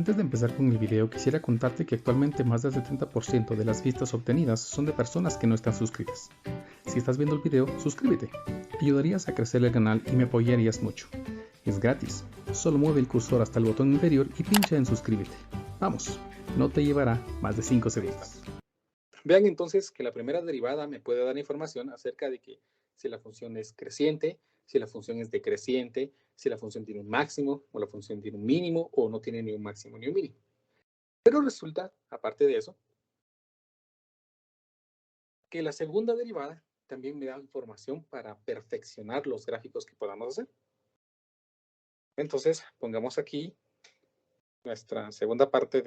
Antes de empezar con el video, quisiera contarte que actualmente más del 70% de las vistas obtenidas son de personas que no están suscritas. Si estás viendo el video, suscríbete. Ayudarías a crecer el canal y me apoyarías mucho. Es gratis, solo mueve el cursor hasta el botón inferior y pincha en suscríbete. Vamos, no te llevará más de 5 segundos. Vean entonces que la primera derivada me puede dar información acerca de que si la función es creciente, si la función es decreciente, si la función tiene un máximo o la función tiene un mínimo o no tiene ni un máximo ni un mínimo. Pero resulta, aparte de eso, que la segunda derivada también me da información para perfeccionar los gráficos que podamos hacer. Entonces, pongamos aquí nuestra segunda parte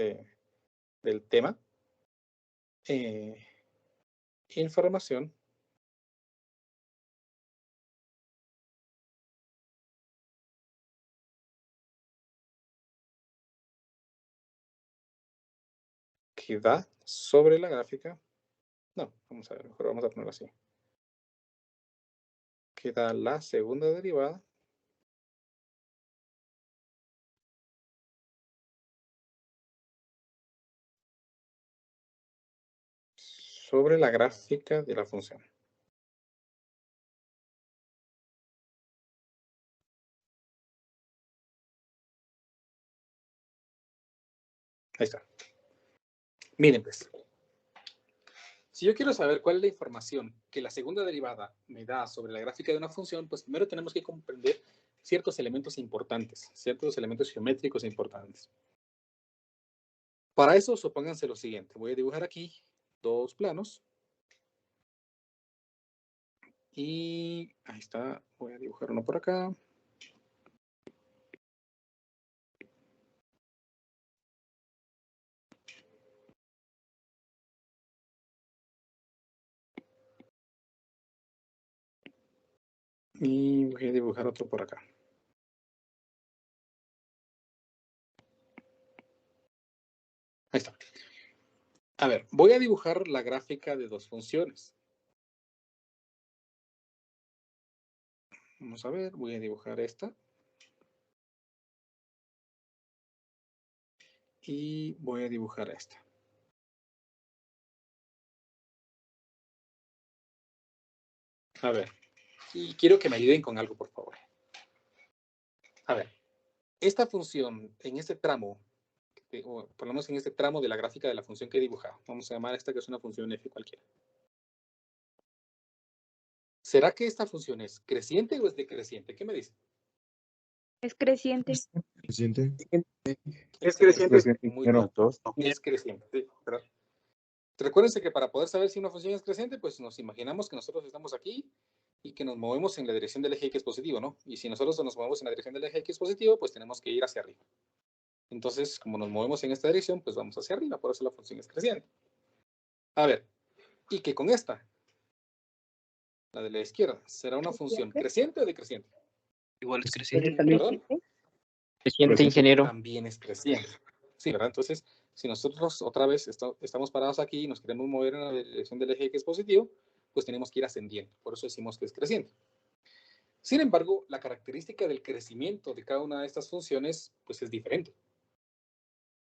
del tema. Información que da sobre la gráfica. No, vamos a ver, mejor vamos a ponerlo así. Que da la segunda derivada sobre la gráfica de la función. Ahí está. Miren pues. Si yo quiero saber cuál es la información que la segunda derivada me da sobre la gráfica de una función, pues primero tenemos que comprender ciertos elementos importantes, ciertos elementos geométricos importantes. Para eso, supónganse lo siguiente. Voy a dibujar aquí dos planos. Y ahí está. Voy a dibujar uno por acá. Y voy a dibujar otro por acá. Ahí está. A ver, voy a dibujar la gráfica de dos funciones. Vamos a ver, voy a dibujar esta. Y voy a dibujar esta. A ver, y quiero que me ayuden con algo, por favor. A ver, esta función en este tramo, o por lo menos en este tramo de la gráfica de la función que he dibujado, vamos a llamar esta que es una función f cualquiera. ¿Será que esta función es creciente o es decreciente? ¿Qué me dice? Es creciente. Creciente. Es creciente. Muy bien. Dos. Es creciente. Sí, ¿verdad? Recuérdense que para poder saber si una función es creciente, pues nos imaginamos que nosotros estamos aquí y que nos movemos en la dirección del eje X positivo, ¿no? Y si nosotros nos movemos en la dirección del eje X positivo, pues tenemos que ir hacia arriba. Entonces, como nos movemos en esta dirección, pues vamos hacia arriba, por eso la función es creciente. A ver, ¿y qué con esta? La de la izquierda, ¿será una función creciente o decreciente? Igual es creciente. ¿Perdón? Creciente, ingeniero. También es creciente. Sí, ¿verdad? Entonces, si nosotros otra vez estamos parados aquí y nos queremos mover en la dirección del eje X positivo, pues tenemos que ir ascendiendo. Por eso decimos que es creciente. Sin embargo, la característica del crecimiento de cada una de estas funciones, pues es diferente.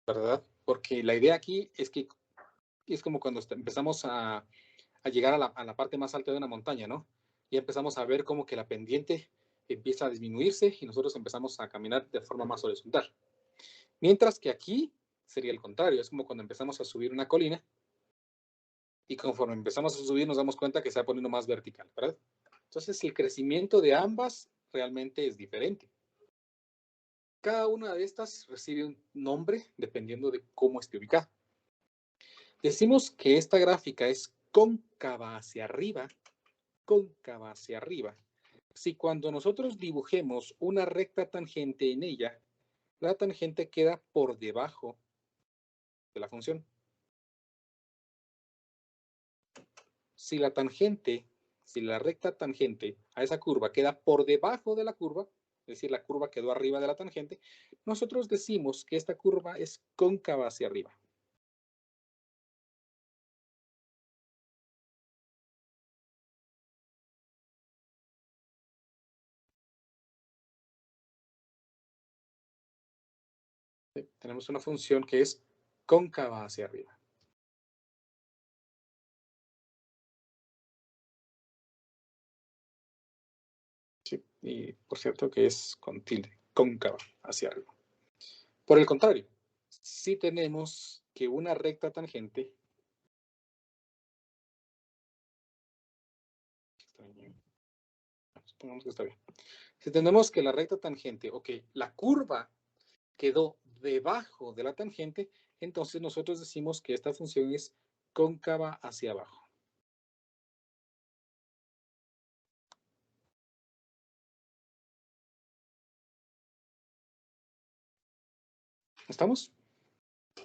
¿Verdad? Porque la idea aquí es que es como cuando empezamos a llegar a la parte más alta de una montaña, ¿no? Y empezamos a ver como que la pendiente empieza a disminuirse y nosotros empezamos a caminar de forma más horizontal. Mientras que aquí sería el contrario, es como cuando empezamos a subir una colina y conforme empezamos a subir nos damos cuenta que se va poniendo más vertical, ¿verdad? Entonces el crecimiento de ambas realmente es diferente. Cada una de estas recibe un nombre dependiendo de cómo esté ubicada. Decimos que esta gráfica es cóncava hacia arriba, si cuando nosotros dibujemos una recta tangente en ella, la tangente queda por debajo de la función. Si la recta tangente a esa curva queda por debajo de la curva, es decir, la curva quedó arriba de la tangente, nosotros decimos que esta curva es cóncava hacia arriba. ¿sí? Tenemos una función que es cóncava hacia arriba. Sí, y por cierto que es con tilde, cóncava hacia arriba. Por el contrario, si tenemos que una recta tangente, supongamos que está bien. Si tenemos que la recta tangente, ok, la curva quedó debajo de la tangente, entonces nosotros decimos que esta función es cóncava hacia abajo. ¿Estamos?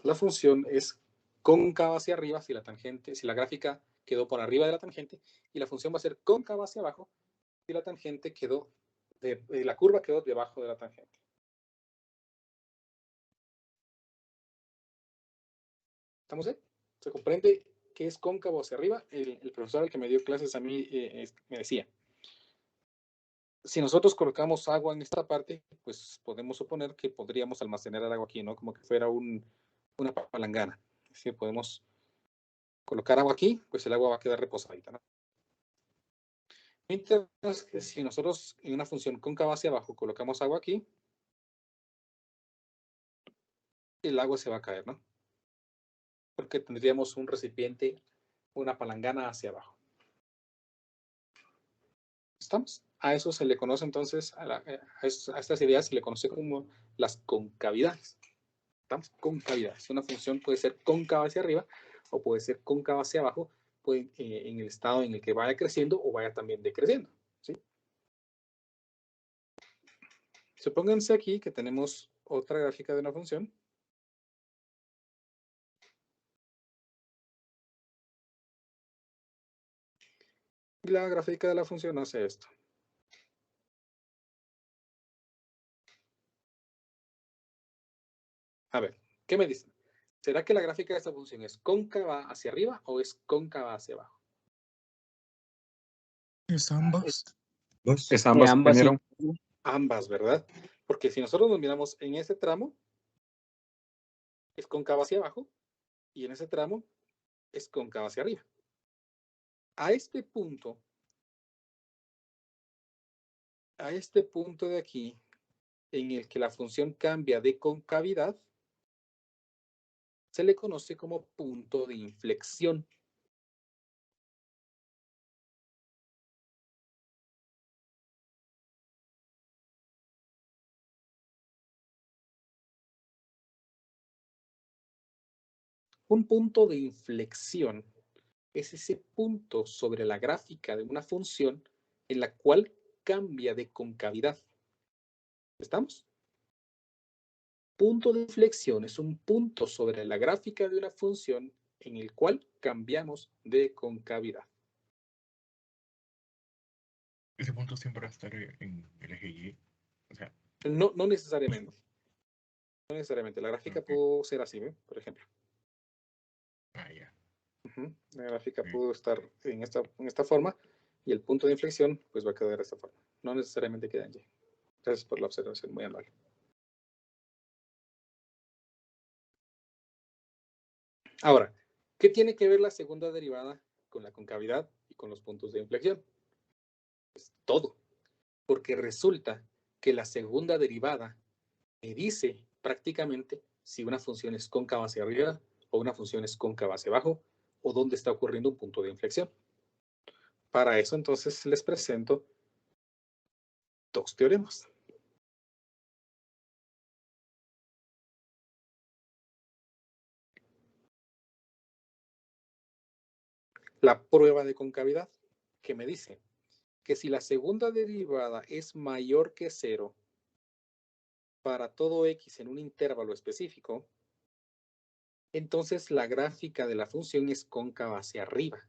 La función es cóncava hacia arriba si la tangente, si la gráfica quedó por arriba de la tangente, y la función va a ser cóncava hacia abajo si la tangente quedó, la curva quedó debajo de la tangente. ¿Estamos ahí? ¿Se comprende qué es cóncavo hacia arriba? El profesor al que me dio clases a mí me decía, si nosotros colocamos agua en esta parte, pues podemos suponer que podríamos almacenar el agua aquí, ¿no? Como que fuera una palangana. Si podemos colocar agua aquí, pues el agua va a quedar reposadita, ¿no? Mientras que si nosotros en una función cóncava hacia abajo colocamos agua aquí, el agua se va a caer, ¿no? Porque tendríamos un recipiente, una palangana hacia abajo. ¿Estamos? A eso se le conoce entonces, a estas ideas se le conoce como las concavidades. ¿Estamos? Concavidades. Una función puede ser cóncava hacia arriba o puede ser cóncava hacia abajo, puede, en el estado en el que vaya creciendo o vaya también decreciendo. ¿Sí? Supónganse aquí que tenemos otra gráfica de una función. Y la gráfica de la función hace esto. A ver, ¿qué me dicen? ¿Será que la gráfica de esta función es cóncava hacia arriba o es cóncava hacia abajo? Es ambas. Es ambas, ambas, ingeniero. sí. Ambas, ¿verdad? Porque si nosotros nos miramos en ese tramo, es cóncava hacia abajo, y en ese tramo es cóncava hacia arriba. A este punto de aquí, en el que la función cambia de concavidad, se le conoce como punto de inflexión. Un punto de inflexión es ese punto sobre la gráfica de una función en la cual cambia de concavidad. ¿Estamos? Punto de inflexión es un punto sobre la gráfica de una función en el cual cambiamos de concavidad. Ese punto siempre va a estar en el eje Y. O sea, No necesariamente. No necesariamente. La gráfica Ok. pudo ser así, ¿eh? Por ejemplo. Ya. La gráfica Ok. pudo estar en esta forma y el punto de inflexión pues va a quedar de esta forma. No necesariamente queda en Y. Gracias por la observación, muy amable. Ahora, ¿qué tiene que ver la segunda derivada con la concavidad y con los puntos de inflexión? Pues todo, porque resulta que la segunda derivada me dice prácticamente si una función es cóncava hacia arriba o una función es cóncava hacia abajo o dónde está ocurriendo un punto de inflexión. Para eso entonces les presento dos teoremas. La prueba de concavidad, que me dice que si la segunda derivada es mayor que 0 para todo x en un intervalo específico, entonces la gráfica de la función es cóncava hacia arriba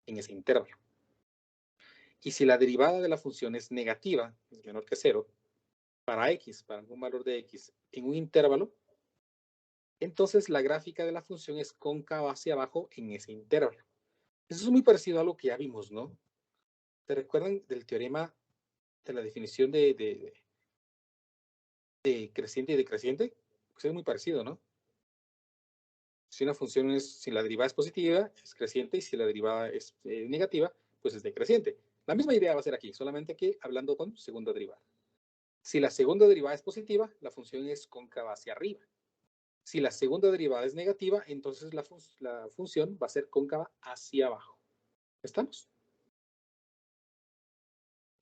en ese intervalo. Y si la derivada de la función es negativa, es menor que 0, para x, para algún valor de x en un intervalo, entonces la gráfica de la función es cóncava hacia abajo en ese intervalo. Eso es muy parecido a lo que ya vimos, ¿no? ¿Se recuerdan del teorema de la definición de creciente y decreciente? Pues es muy parecido, ¿no? Si una función si la derivada es positiva, es creciente, y si la derivada es negativa, pues es decreciente. La misma idea va a ser aquí, solamente que hablando con segunda derivada. Si la segunda derivada es positiva, la función es cóncava hacia arriba. Si la segunda derivada es negativa, entonces la función va a ser cóncava hacia abajo. ¿Estamos?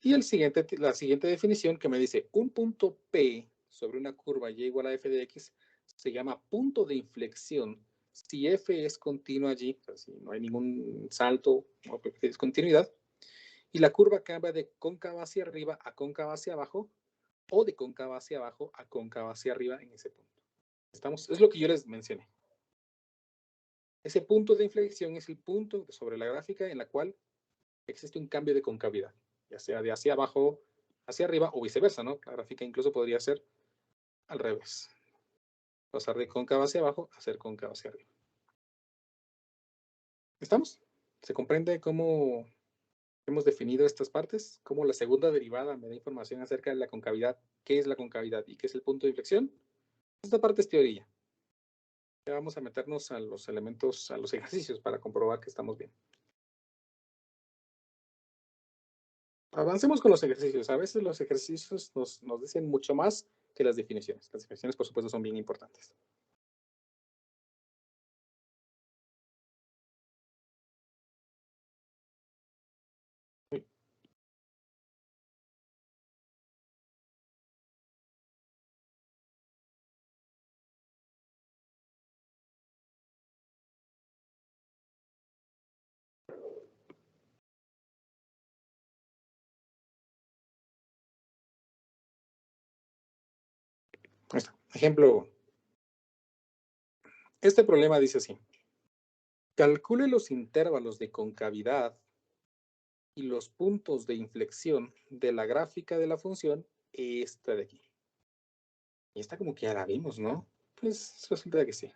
Y la siguiente definición que me dice un punto P sobre una curva y igual a f de x se llama punto de inflexión si f es continua allí, o sea, si no hay ningún salto o discontinuidad, y la curva cambia de cóncava hacia arriba a cóncava hacia abajo, o de cóncava hacia abajo a cóncava hacia arriba en ese punto. ¿Estamos? Es lo que yo les mencioné. Ese punto de inflexión es el punto sobre la gráfica en la cual existe un cambio de concavidad, ya sea de hacia abajo hacia arriba o viceversa, ¿no? La gráfica incluso podría ser al revés. Pasar de cóncava hacia abajo a ser cóncava hacia arriba. ¿Estamos? ¿Se comprende cómo hemos definido estas partes? ¿Cómo la segunda derivada me da información acerca de la concavidad? ¿Qué es la concavidad y qué es el punto de inflexión? Esta parte es teoría. Ya vamos a meternos a los elementos, a los ejercicios para comprobar que estamos bien. Avancemos con los ejercicios. A veces los ejercicios nos dicen mucho más que las definiciones. Las definiciones, por supuesto, son bien importantes. Ahí está. Ejemplo 1. Este problema dice así. Calcule los intervalos de concavidad y los puntos de inflexión de la gráfica de la función esta de aquí. Y esta como que ya la vimos, ¿no? Pues resulta que sí.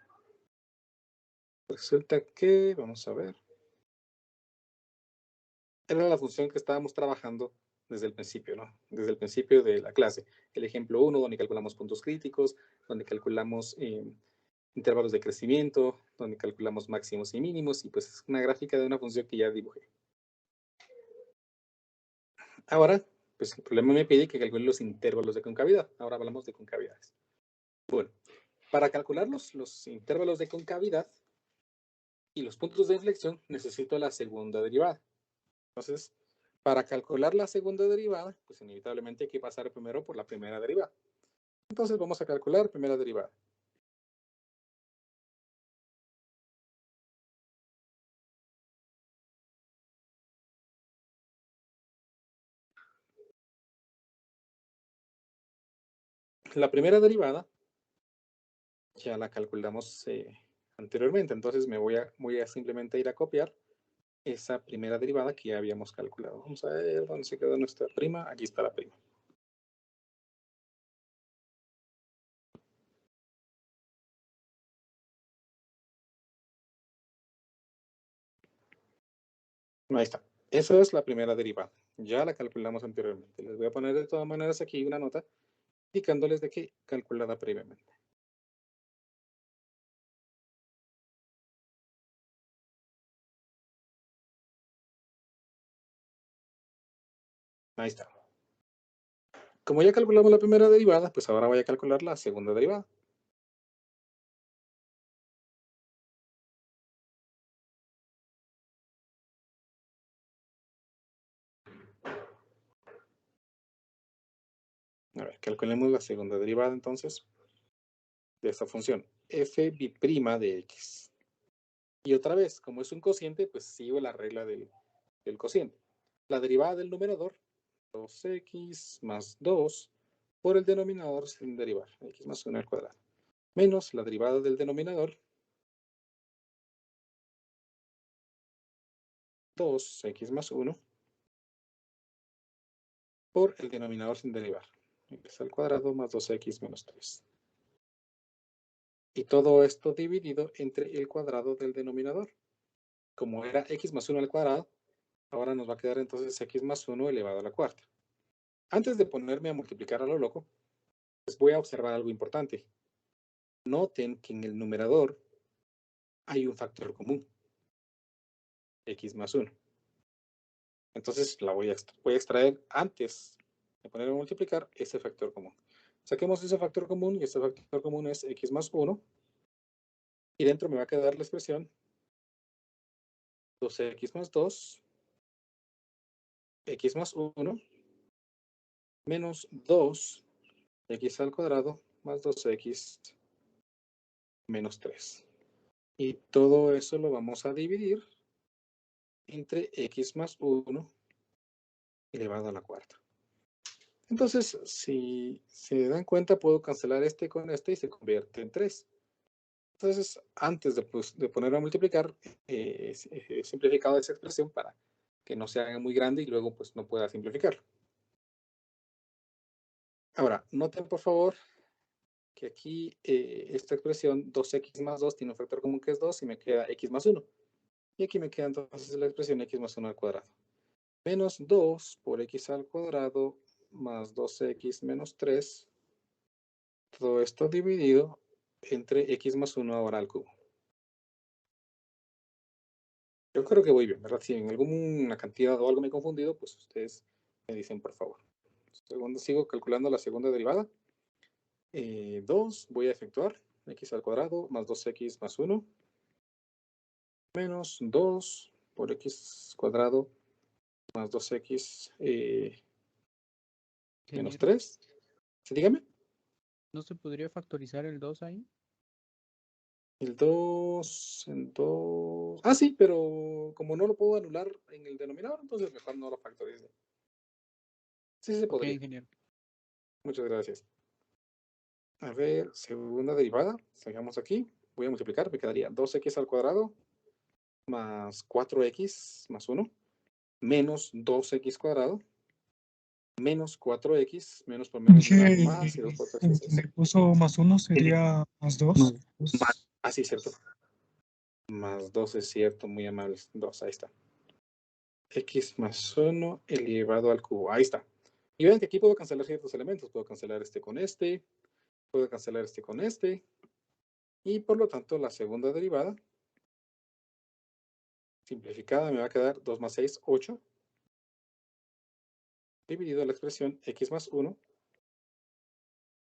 Resulta que, vamos a ver. Era la función que estábamos trabajando desde el principio, ¿no? Desde el principio de la clase. El ejemplo 1, donde calculamos puntos críticos, donde calculamos intervalos de crecimiento, donde calculamos máximos y mínimos, y pues es una gráfica de una función que ya dibujé. Ahora, pues el problema me pide que calcule los intervalos de concavidad. Ahora hablamos de concavidades. Bueno, para calcular los intervalos de concavidad y los puntos de inflexión, necesito la segunda derivada. Entonces, para calcular la segunda derivada, pues inevitablemente hay que pasar primero por la primera derivada. Entonces vamos a calcular primera derivada. La primera derivada ya la calculamos anteriormente, entonces voy a simplemente ir a copiar esa primera derivada que ya habíamos calculado. Vamos a ver dónde se quedó nuestra prima. Aquí está la prima. Ahí está. Esa es la primera derivada. Ya la calculamos anteriormente. Les voy a poner de todas maneras aquí una nota indicándoles de que calculada previamente. Ahí está. Como ya calculamos la primera derivada, pues ahora voy a calcular la segunda derivada. A ver, calculemos la segunda derivada entonces de esta función f bi'prima de x. Y otra vez, como es un cociente, pues sigo la regla del cociente. La derivada del numerador, 2x más 2, por el denominador sin derivar, x más 1 al cuadrado. Menos la derivada del denominador, 2x más 1, por el denominador sin derivar, x al cuadrado más 2x menos 3. Y todo esto dividido entre el cuadrado del denominador. Como era x más 1 al cuadrado, ahora nos va a quedar entonces x más 1 elevado a la cuarta. Antes de ponerme a multiplicar a lo loco, pues voy a observar algo importante. Noten que en el numerador hay un factor común, x más 1. Entonces la voy a extraer antes de poner a multiplicar ese factor común. Saquemos ese factor común y ese factor común es x más 1. Y dentro me va a quedar la expresión 2x más 2, x más 1, menos 2, x al cuadrado, más 2x menos 3. Y todo eso lo vamos a dividir entre x más 1 elevado a la cuarta. Entonces, si se dan cuenta, puedo cancelar este con este y se convierte en 3. Entonces, antes de poner a multiplicar, he simplificado esa expresión para que no se haga muy grande y luego pues no pueda simplificarlo. Ahora, noten por favor que aquí esta expresión 2x más 2 tiene un factor común que es 2 y me queda x más 1. Y aquí me queda entonces la expresión x más 1 al cuadrado. Menos 2 por x al cuadrado más 2x menos 3. Todo esto dividido entre x más 1 ahora al cubo. Yo creo que voy bien, ¿verdad? Si en alguna cantidad o algo me he confundido, pues ustedes me dicen por favor. Segundo, sigo calculando la segunda derivada. 2 voy a efectuar x al cuadrado más 2x más 1 menos 2 por x cuadrado más 2x menos 3. ¿Sí, dígame? ¿No se podría factorizar el 2 ahí? El 2 en 2. Ah, sí, pero como no lo puedo anular en el denominador, entonces mejor no lo factorice. Sí, se Ok, podría. ingeniero. Muchas gracias. A ver, segunda derivada. Sigamos aquí. Voy a multiplicar. Me quedaría 2x al cuadrado más 4x más 1 menos 2x cuadrado menos 4x menos por menos me da más y 2 por 3 es 6. Le puso más 1 sería más 2. Ah, sí, cierto. Más 2 es cierto, muy amables. 2, ahí está. X más 1 elevado al cubo. Ahí está. Y ven que aquí puedo cancelar ciertos elementos. Puedo cancelar este con este. Puedo cancelar este con este. Y por lo tanto, la segunda derivada simplificada me va a quedar 2 más 6, 8. Dividido la expresión x más 1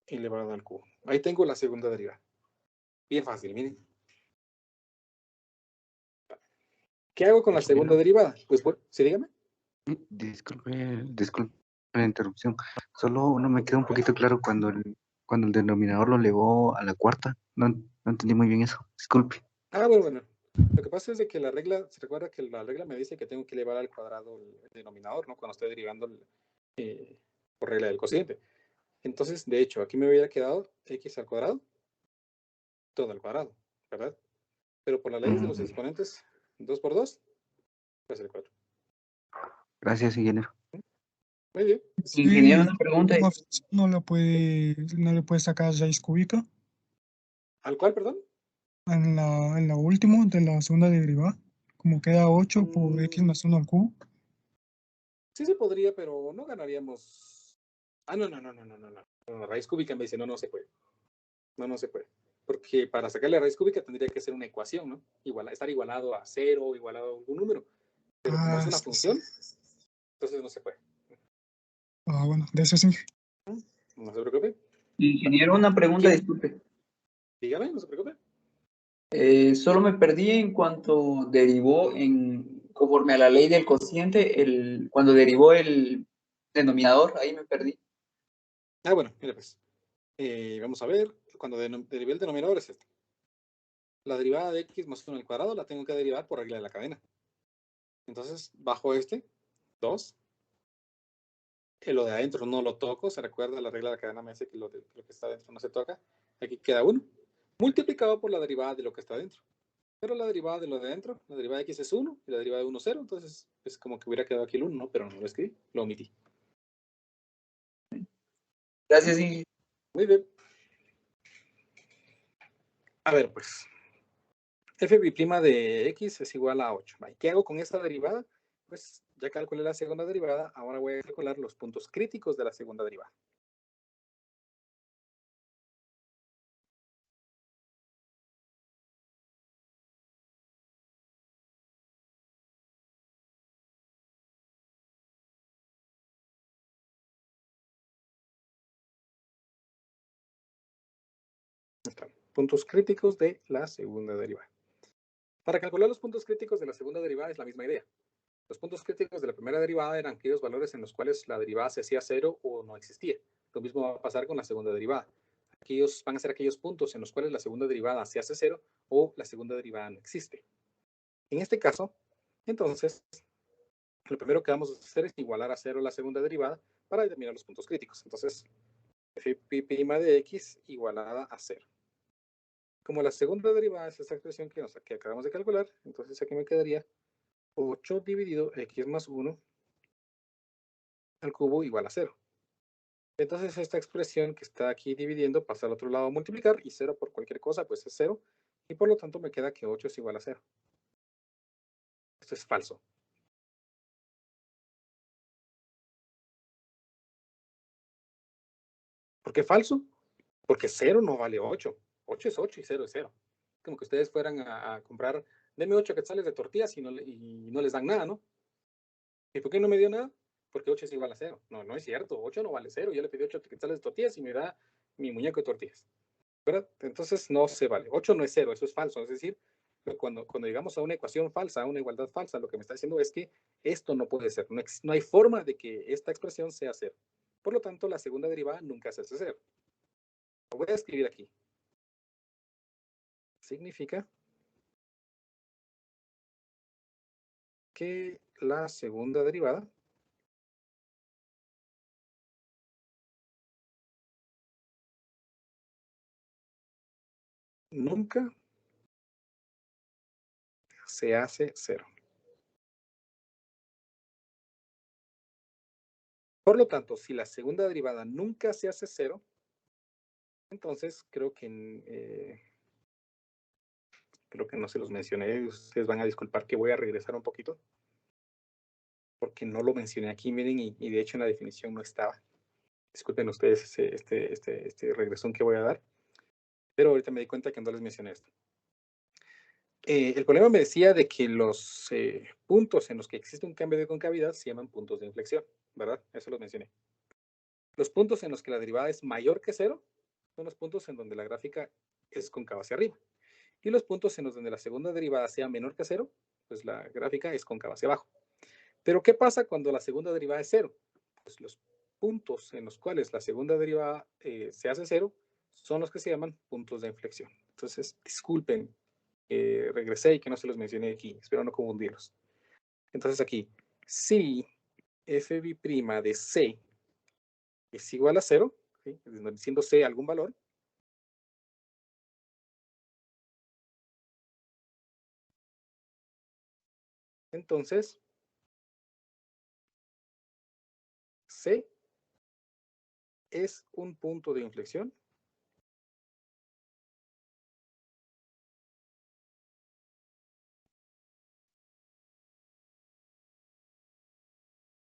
elevado al cubo. Ahí tengo la segunda derivada. Bien fácil, miren. ¿Qué hago con la segunda derivada? Pues, ¿sí, dígame? Disculpe la interrupción. Solo no me queda un poquito claro cuando el denominador lo elevó a la cuarta. No entendí muy bien eso. Disculpe. Ah, bueno. Lo que pasa es de que la regla, se recuerda que la regla me dice que tengo que elevar al cuadrado el denominador, ¿no? Cuando estoy derivando por regla del cociente. Entonces, de hecho, aquí me hubiera quedado x al cuadrado, todo al cuadrado, ¿verdad? Pero por las leyes de los exponentes, 2 por 2, pues el 4. Gracias, ingeniero. Muy bien. Ingeniero, una pregunta. No le puede sacar raíz cúbica ¿Al cual, perdón? en la última de la segunda derivada. Como queda 8 por x más 1 al cubo. Sí se podría, pero no ganaríamos. Ah, no. La raíz cúbica me dice, no se puede. No se puede. Porque para sacarle la raíz cúbica tendría que ser una ecuación, ¿no? Estar igualado a 0, igualado a algún número. Pero como es una función, entonces no se puede. Bueno, de eso sí. No se preocupe. Ingeniero, una pregunta, disculpe. Dígame, no se preocupe. Solo me perdí en cuanto derivó conforme a la ley del cociente, cuando derivó el denominador, ahí me perdí. Ah, bueno, mira pues. Vamos a ver, cuando derivé el denominador es este. La derivada de x más 1 al cuadrado la tengo que derivar por regla de la cadena. Entonces, bajo este, 2. Lo de adentro no lo toco, se recuerda, la regla de la cadena me dice que lo que está adentro no se toca. Aquí queda 1, multiplicado por la derivada de lo que está adentro. Pero la derivada de lo de adentro, la derivada de x es 1 y la derivada de 1 es 0, entonces es como que hubiera quedado aquí el 1, ¿no? Pero no lo escribí, lo omití. Gracias, ingeniero. Muy bien. A ver, pues. f' de x es igual a 8. ¿Qué hago con esta derivada? Pues ya calculé la segunda derivada, ahora voy a calcular los puntos críticos de la segunda derivada. Están. Puntos críticos de la segunda derivada. Para calcular los puntos críticos de la segunda derivada es la misma idea. Los puntos críticos de la primera derivada eran aquellos valores en los cuales la derivada se hacía cero o no existía. Lo mismo va a pasar con la segunda derivada. Aquellos van a ser aquellos puntos en los cuales la segunda derivada se hace cero o la segunda derivada no existe. En este caso, entonces, lo primero que vamos a hacer es igualar a cero la segunda derivada para determinar los puntos críticos. Entonces, f' de x igualada a cero. Como la segunda derivada es esta expresión que acabamos de calcular, entonces aquí me quedaría 8 dividido x más 1 al cubo igual a 0. Entonces esta expresión que está aquí dividiendo pasa al otro lado a multiplicar y 0 por cualquier cosa pues es 0 y por lo tanto me queda que 8 es igual a 0. Esto es falso. ¿Por qué falso? Porque 0 no vale 8. 8 es 8 y 0 es 0. Como que ustedes fueran a comprar, deme 8 quetzales de tortillas y no les dan nada, ¿no? ¿Y por qué no me dio nada? Porque 8 es igual a 0. No, no es cierto. 8 no vale 0. Yo le pedí 8 quetzales de tortillas y me da mi muñeco de tortillas. ¿Verdad? Entonces no se vale. 8 no es 0, eso es falso. Es decir, cuando llegamos a una ecuación falsa, a una igualdad falsa, lo que me está diciendo es que esto no puede ser. No hay forma de que esta expresión sea 0. Por lo tanto, la segunda derivada nunca se hace 0. Lo voy a escribir aquí. Significa que la segunda derivada nunca se hace 0. Por lo tanto, si la segunda derivada nunca se hace 0, entonces creo que no se los mencioné. Ustedes van a disculpar que voy a regresar un poquito, porque no lo mencioné aquí, miren, y de hecho en la definición no estaba. Disculpen ustedes este regresón que voy a dar, pero ahorita me di cuenta que no les mencioné esto. El problema me decía de que los puntos en los que existe un cambio de concavidad se llaman puntos de inflexión, ¿verdad? Eso lo mencioné. Los puntos en los que la derivada es mayor que 0 son los puntos en donde la gráfica es cóncava hacia arriba. Y los puntos en los donde la segunda derivada sea menor que 0, pues la gráfica es cóncava hacia abajo. Pero ¿qué pasa cuando la segunda derivada es 0? Pues los puntos en los cuales la segunda derivada se hace 0 son los que se llaman puntos de inflexión. Entonces, disculpen, regresé y que no se los mencioné aquí. Espero no confundirlos. Entonces aquí, si f' de c es igual a 0, ¿sí? Siendo c algún valor, entonces c es un punto de inflexión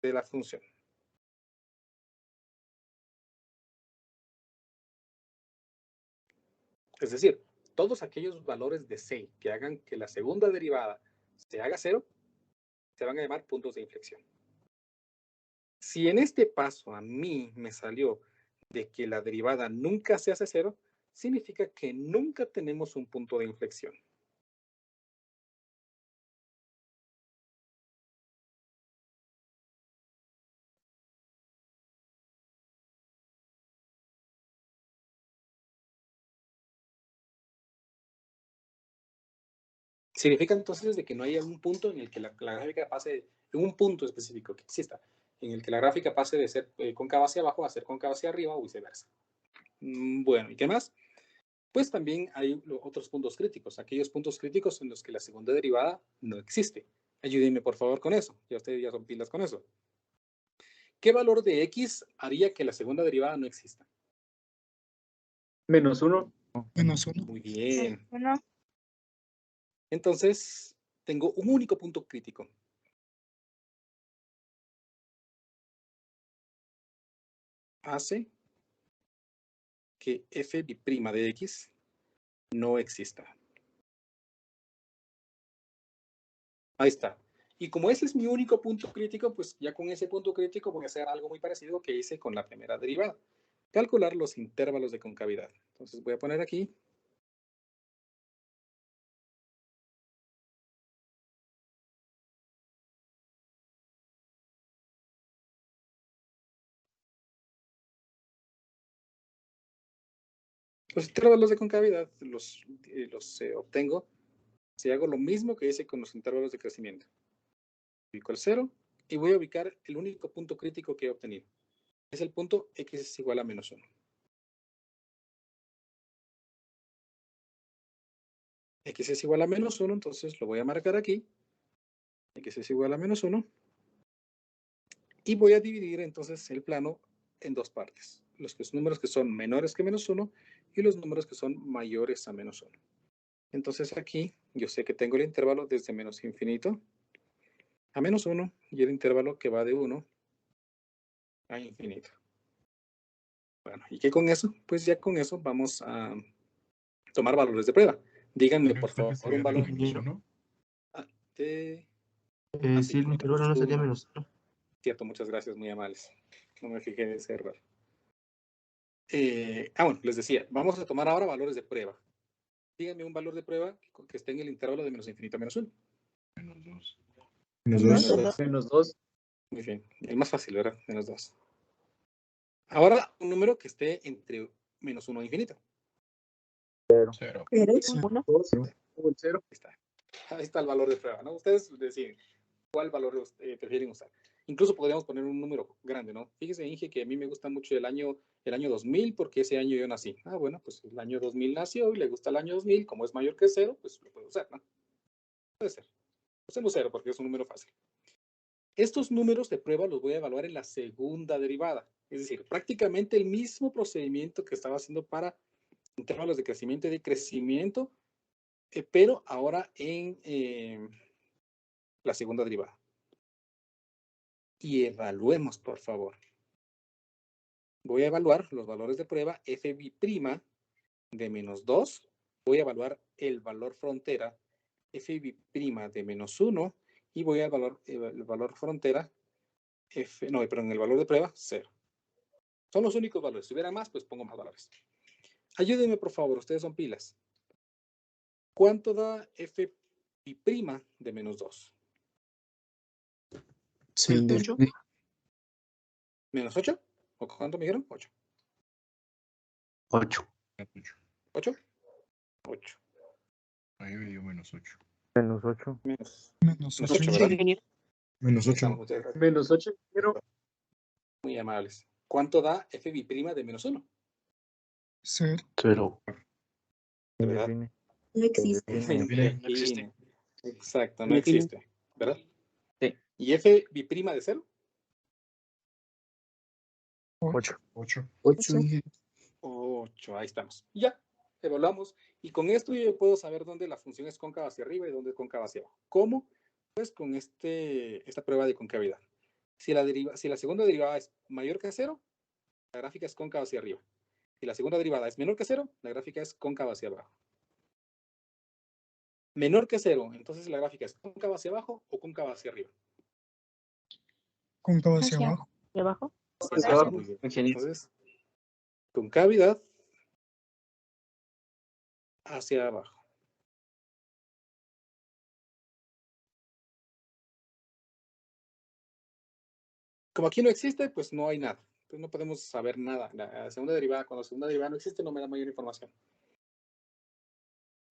de la función. Es decir, todos aquellos valores de c que hagan que la segunda derivada se haga 0, se van a llamar puntos de inflexión. Si en este paso a mí me salió de que la derivada nunca se hace 0, significa que nunca tenemos un punto de inflexión. Significa entonces de que no hay algún punto en el que la gráfica pase, en un punto específico que exista, en el que la gráfica pase de ser cóncava hacia abajo a ser cóncava hacia arriba o viceversa. Bueno, ¿y qué más? Pues también hay otros puntos críticos, aquellos puntos críticos en los que la segunda derivada no existe. Ayúdenme por favor con eso, ya ustedes ya son pilas con eso. ¿Qué valor de x haría que la segunda derivada no exista? -1. -1. Muy bien. Bueno, Entonces, tengo un único punto crítico. Hace que f' de x no exista. Ahí está. Y como ese es mi único punto crítico, pues ya con ese punto crítico voy a hacer algo muy parecido que hice con la primera derivada. calcular los intervalos de concavidad. Entonces voy a poner aquí. Los intervalos de concavidad los obtengo si hago lo mismo que hice con los intervalos de crecimiento. Ubico el 0 y voy a ubicar el único punto crítico que he obtenido. Es el punto x es igual a menos 1. X es igual a menos 1, entonces lo voy a marcar aquí. X es igual a menos 1. Y voy a dividir entonces el plano en dos partes. Los números que son menores que menos 1 y los números que son mayores a menos 1. Entonces aquí yo sé que tengo el intervalo desde menos infinito a menos 1 y el intervalo que va de 1 a infinito. Bueno, ¿y qué con eso? Pues ya con eso vamos a tomar valores de prueba. Díganme, por favor, un valor. ¿No? Sí, el intervalo no sería menos 1. Cierto, muchas gracias, muy amables. No me fijé en ese error. Bueno, les decía, vamos a tomar ahora valores de prueba. Díganme un valor de prueba que esté en el intervalo de menos infinito a menos 1. Menos 2. Menos 2. Muy bien, el más fácil, ¿verdad? Menos 2. Ahora, un número que esté entre menos 1 e infinito. 0. Uno. 0. Ahí está el valor de prueba, ¿no? Ustedes deciden cuál valor prefieren usar. Incluso podríamos poner un número grande, ¿no? Fíjese, Inge, que a mí me gusta mucho el año 2000 porque ese año yo nací. Ah, bueno, pues el año 2000 nació y le gusta el año 2000, como es mayor que 0, pues lo puedo usar, ¿no? Puede ser. Usemos 0 porque es un número fácil. Estos números de prueba los voy a evaluar en la segunda derivada. Es decir, prácticamente el mismo procedimiento que estaba haciendo para intervalos de crecimiento y decrecimiento, pero ahora en la segunda derivada. Y evaluemos, por favor. Voy a evaluar los valores de prueba fb' de menos 2. Voy a evaluar el valor frontera fb' de menos 1. Y voy a evaluar el valor frontera, el valor de prueba, 0. Son los únicos valores. Si hubiera más, pues pongo más valores. Ayúdenme, por favor. Ustedes son pilas. ¿Cuánto da fb' de menos 2? Sí, 8. ¿Menos 8? ¿O cuánto me dijeron? 8. 8. 8. 8. Ahí me dio menos 8. Menos 8. menos 8. 8, ¿verdad? Menos 8. Estamos, muchas gracias. Menos 8. Muy amables. ¿Cuánto da fb' de menos 1? 0. ¿De verdad? No existe. No existe. Exacto, no No define. existe. ¿Verdad? Sí. ¿Y fb' de 0? 8. 8. 8. 8, ahí estamos. Ya, evaluamos. Y con esto yo puedo saber dónde la función es cóncava hacia arriba y dónde es cóncava hacia abajo. ¿Cómo? Pues con esta prueba de concavidad. Si la segunda derivada es mayor que 0, la gráfica es cóncava hacia arriba. Si la segunda derivada es menor que 0, la gráfica es cóncava hacia abajo. Menor que 0, entonces la gráfica es cóncava hacia abajo o cóncava hacia arriba. Cóncavo hacia Hacia abajo. abajo. Hacia abajo. Muy bien. Genial. Entonces, concavidad hacia abajo. Como aquí no existe, pues no hay nada. Entonces no podemos saber nada. La segunda derivada, cuando la segunda derivada no existe, no me da mayor información.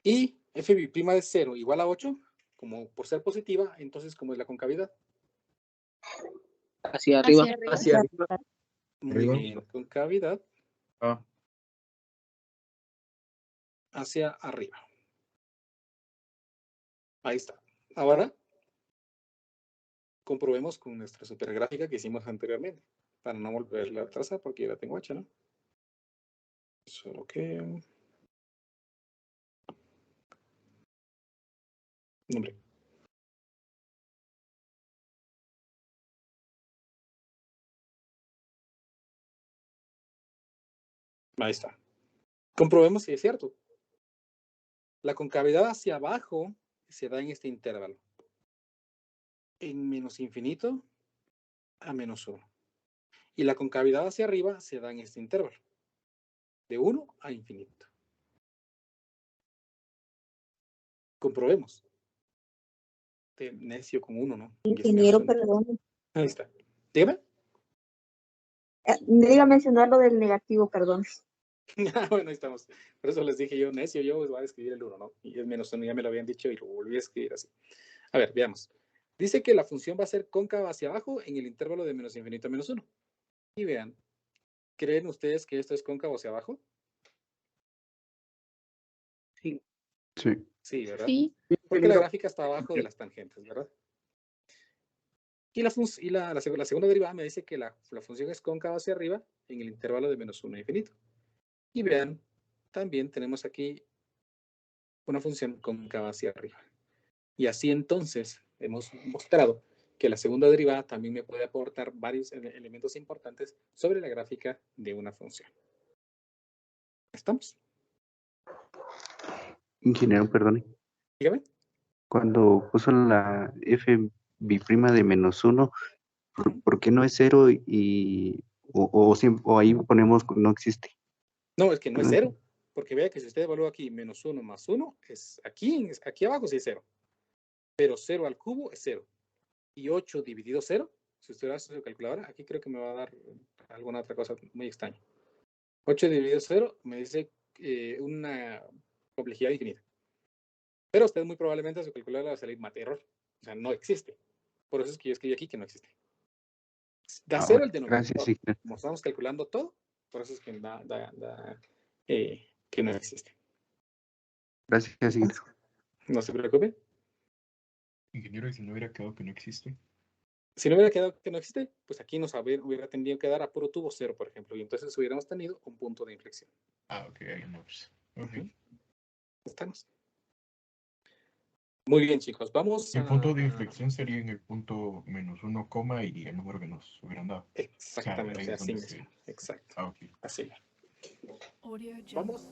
Y fb' de 0 igual a 8, como por ser positiva, entonces ¿cómo es la concavidad? Hacia arriba. Hacia arriba. Hacia arriba. Muy Arriba. bien, concavidad Ah. hacia arriba. Ahí está. Ahora, comprobemos con nuestra supergráfica que hicimos anteriormente, para no volverla a trazar porque ya la tengo hecha, ¿no? Solo que... Nombre. Ahí está. Comprobemos si es cierto. La concavidad hacia abajo se da en este intervalo. En menos infinito a menos 1. Y la concavidad hacia arriba se da en este intervalo. de 1 a infinito. Comprobemos. Necio con 1, ¿no? Y es Ingeniero, menos 1. perdón. Ahí está. Dígame. Me iba a mencionar lo del negativo, perdón. Bueno, ahí estamos. Por eso les dije yo, necio, yo voy a escribir el 1, ¿no? Y es menos 1, ya me lo habían dicho y lo volví a escribir así. A ver, veamos. Dice que la función va a ser cóncava hacia abajo en el intervalo de menos infinito a menos 1. Y vean, ¿creen ustedes que esto es cóncavo hacia abajo? Sí. Sí, ¿verdad? Sí. Porque la gráfica está abajo de las tangentes, ¿verdad? Y la segunda derivada me dice que la función es cóncava hacia arriba en el intervalo de menos 1 a infinito. Y vean, también tenemos aquí una función cóncava hacia arriba. Y así entonces hemos mostrado que la segunda derivada también me puede aportar varios elementos importantes sobre la gráfica de una función. ¿Estamos? Ingeniero, perdone. Dígame. Cuando puso la f biprima de menos 1, ¿por qué no es 0 o ahí ponemos no existe? No, es que no es 0. Porque vea que si usted evalúa aquí menos 1 más 1, es aquí abajo sí es 0. Pero 0 al cubo es 0. Y 8 dividido 0, si usted hace su calculadora, aquí creo que me va a dar alguna otra cosa muy extraña. 8 dividido 0 me dice una complejidad infinita. Pero usted muy probablemente a su calculadora va a salir error. O sea, no existe. Por eso es que yo escribí aquí que no existe. Da 0 el denominador. Gracias, sí. Como estamos calculando todo, por eso es que que no existe. Gracias, sí. No se preocupe. Ingeniero, ¿y si no hubiera quedado que no existe? Si no hubiera quedado que no existe, pues aquí nos hubiera tenido que dar a puro tubo 0, por ejemplo, y entonces hubiéramos tenido un punto de inflexión. Ah, ok, ahí no. Ok. ¿Estamos? Muy bien, chicos. Vamos El punto de inflexión sería en el punto menos 1, y el número que nos hubieran dado. Exactamente, O sea, ahí es así donde mismo. se- Exacto. Ah, ok. Así. Audio Jungle. Vamos.